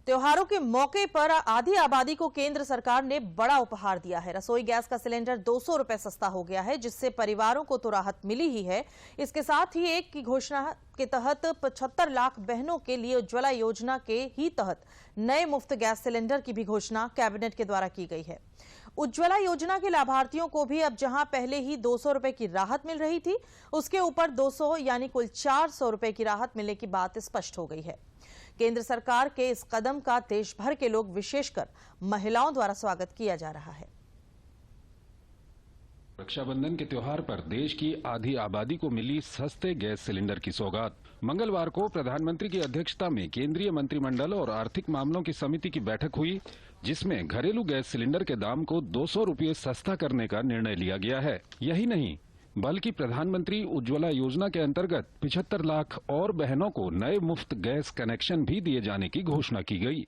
त्योहारों के मौके पर आधी आबादी को केंद्र सरकार ने बड़ा उपहार दिया है। रसोई गैस का सिलेंडर 200 रुपए सस्ता हो गया है, जिससे परिवारों को तो राहत मिली ही है। इसके साथ ही एक की घोषणा के तहत 75 लाख बहनों के लिए उज्ज्वला योजना के ही तहत नए मुफ्त गैस सिलेंडर की भी घोषणा कैबिनेट के द्वारा की गई है। उज्ज्वला योजना के लाभार्थियों को भी अब जहां पहले ही 200 रुपए की राहत मिल रही थी, उसके ऊपर 200 यानी कुल 400 रुपए की राहत मिलने की बात स्पष्ट हो गई है। केंद्र सरकार के इस कदम का देश भर के लोग, विशेषकर महिलाओं द्वारा स्वागत किया जा रहा है। रक्षाबंधन के त्योहार पर देश की आधी आबादी को मिली सस्ते गैस सिलेंडर की सौगात। मंगलवार को प्रधानमंत्री की अध्यक्षता में केंद्रीय मंत्रिमंडल और आर्थिक मामलों की समिति की बैठक हुई, जिसमें घरेलू गैस सिलेंडर के दाम को 200 रुपये सस्ता करने का निर्णय लिया गया है। यही नहीं, बल्कि प्रधानमंत्री उज्ज्वला योजना के अंतर्गत 75 लाख और बहनों को नए मुफ्त गैस कनेक्शन भी दिए जाने की घोषणा की गई।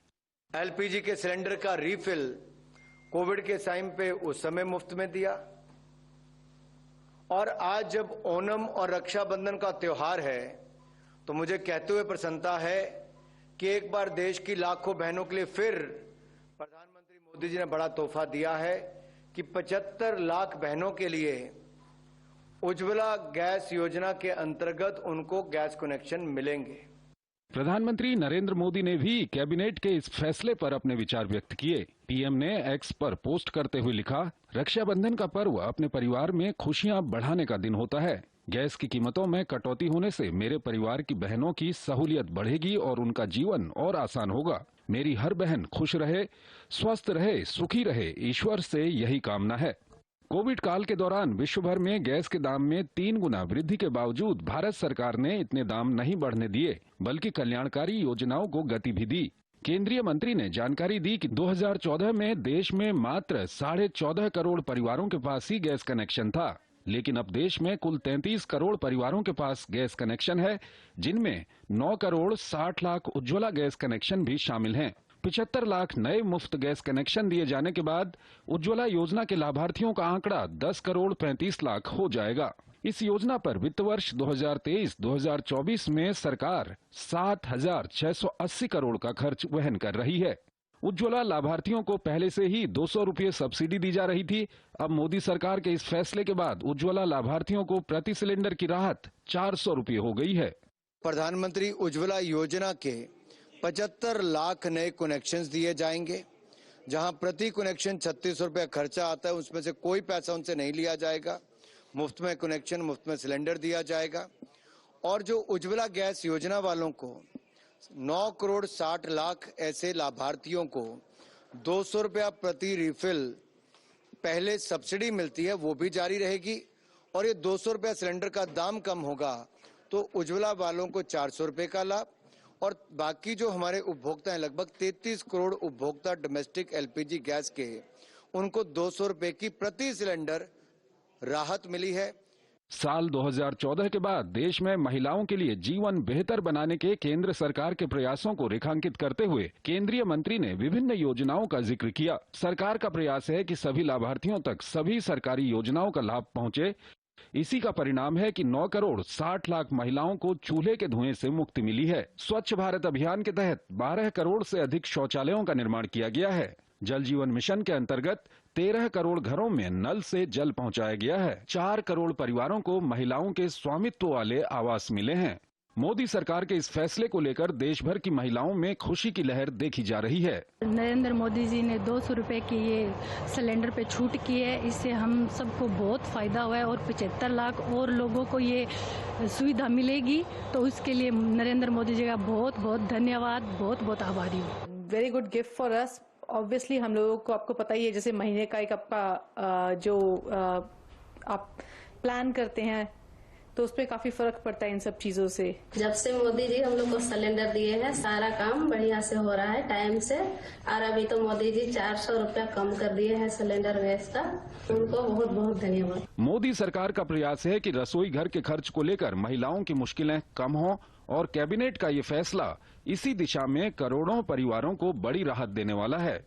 एलपीजी के सिलेंडर का रीफिल कोविड के टाइम पे उस समय मुफ्त में दिया, और आज जब ओणम और रक्षाबंधन का त्योहार है तो मुझे कहते हुए प्रसन्नता है कि एक बार देश की लाखों बहनों के लिए फिर प्रधानमंत्री मोदी जी ने बड़ा तोहफा दिया है कि 75 लाख बहनों के लिए उज्ज्वला गैस योजना के अंतर्गत उनको गैस कनेक्शन मिलेंगे। प्रधानमंत्री नरेंद्र मोदी ने भी कैबिनेट के इस फैसले पर अपने विचार व्यक्त किए। पीएम ने एक्स पर पोस्ट करते हुए लिखा, रक्षाबंधन का पर्व अपने परिवार में खुशियां बढ़ाने का दिन होता है। गैस की कीमतों में कटौती होने से मेरे परिवार की बहनों की सहूलियत बढ़ेगी और उनका जीवन और आसान होगा। मेरी हर बहन खुश रहे, स्वस्थ रहे, सुखी रहे, ईश्वर से यही कामना है। कोविड काल के दौरान विश्व भर में गैस के दाम में 3 गुना वृद्धि के बावजूद भारत सरकार ने इतने दाम नहीं बढ़ने दिए, बल्कि कल्याणकारी योजनाओं को गति भी दी। केंद्रीय मंत्री ने जानकारी दी कि 2014 में देश में मात्र 14.5 करोड़ परिवारों के पास ही गैस कनेक्शन था, लेकिन अब देश में कुल 33 करोड़ परिवारों के पास गैस कनेक्शन है, जिनमें 9 करोड़ 60 लाख उज्ज्वला गैस कनेक्शन भी शामिल हैं। 75 लाख नए मुफ्त गैस कनेक्शन दिए जाने के बाद उज्ज्वला योजना के लाभार्थियों का आंकड़ा 10 करोड़ 35 लाख हो जाएगा। इस योजना पर वित्त वर्ष 2023-2024 में सरकार 7,680 करोड़ का खर्च वहन कर रही है। उज्ज्वला लाभार्थियों को पहले से ही 200 रुपये सब्सिडी दी जा रही थी। अब मोदी सरकार के इस फैसले के बाद उज्ज्वला लाभार्थियों को प्रति सिलेंडर की राहत 400 रुपये हो गई है। प्रधानमंत्री उज्ज्वला योजना के 75 लाख नए कनेक्शंस दिए जाएंगे, जहां प्रति कनेक्शन 36 रुपये खर्चा आता है, उसमें से कोई पैसा उनसे नहीं लिया जाएगा। मुफ्त में कनेक्शन, मुफ्त में सिलेंडर दिया जाएगा। और जो उज्ज्वला गैस योजना वालों को 9 करोड़ 60 लाख ऐसे लाभार्थियों को 200 रुपया प्रति रिफिल पहले सब्सिडी मिलती है, वो भी जारी रहेगी। और ये 200 रुपया सिलेंडर का दाम कम होगा तो उज्ज्वला वालों को 400 रुपये का लाभ, और बाकी जो हमारे उपभोक्ता हैं, लगभग 33 करोड़ उपभोक्ता डोमेस्टिक एलपीजी गैस के, उनको 200 रुपये की प्रति सिलेंडर राहत मिली है। साल 2014 के बाद देश में महिलाओं के लिए जीवन बेहतर बनाने के केंद्र सरकार के प्रयासों को रेखांकित करते हुए केंद्रीय मंत्री ने विभिन्न योजनाओं का जिक्र किया। सरकार का प्रयास है कि सभी लाभार्थियों तक सभी सरकारी योजनाओं का लाभ पहुंचे। इसी का परिणाम है कि 9 करोड़ 60 लाख महिलाओं को चूल्हे के धुएं से मुक्ति मिली है। स्वच्छ भारत अभियान के तहत 12 करोड़ से अधिक शौचालयों का निर्माण किया गया है। जल जीवन मिशन के अंतर्गत 13 करोड़ घरों में नल से जल पहुंचाया गया है। 4 करोड़ परिवारों को महिलाओं के स्वामित्व वाले आवास मिले हैं। मोदी सरकार के इस फैसले को लेकर देश भर की महिलाओं में खुशी की लहर देखी जा रही है। नरेंद्र मोदी जी ने 200 रुपए की ये सिलेंडर पे छूट की है, इससे हम सबको बहुत फायदा हुआ है और 75 लाख और लोगों को ये सुविधा मिलेगी, तो उसके लिए नरेंद्र मोदी जी का बहुत बहुत धन्यवाद, बहुत बहुत आभारी हूँ। Very good gift for us. Obviously हम लोगों को, आपको पता ही है, जैसे महीने का एक आपका जो आप प्लान करते हैं तो उस पर काफी फर्क पड़ता है इन सब चीजों से। जब से मोदी जी हम लोग को सिलेंडर दिए हैं, सारा काम बढ़िया से हो रहा है टाइम से। और अभी तो मोदी जी 400 रुपया कम कर दिए हैं सिलेंडर गैस का, उनको बहुत बहुत धन्यवाद। मोदी सरकार का प्रयास है कि रसोई घर के खर्च को लेकर महिलाओं की मुश्किलें कम हों, और कैबिनेट का ये फैसला इसी दिशा में करोड़ों परिवारों को बड़ी राहत देने वाला है।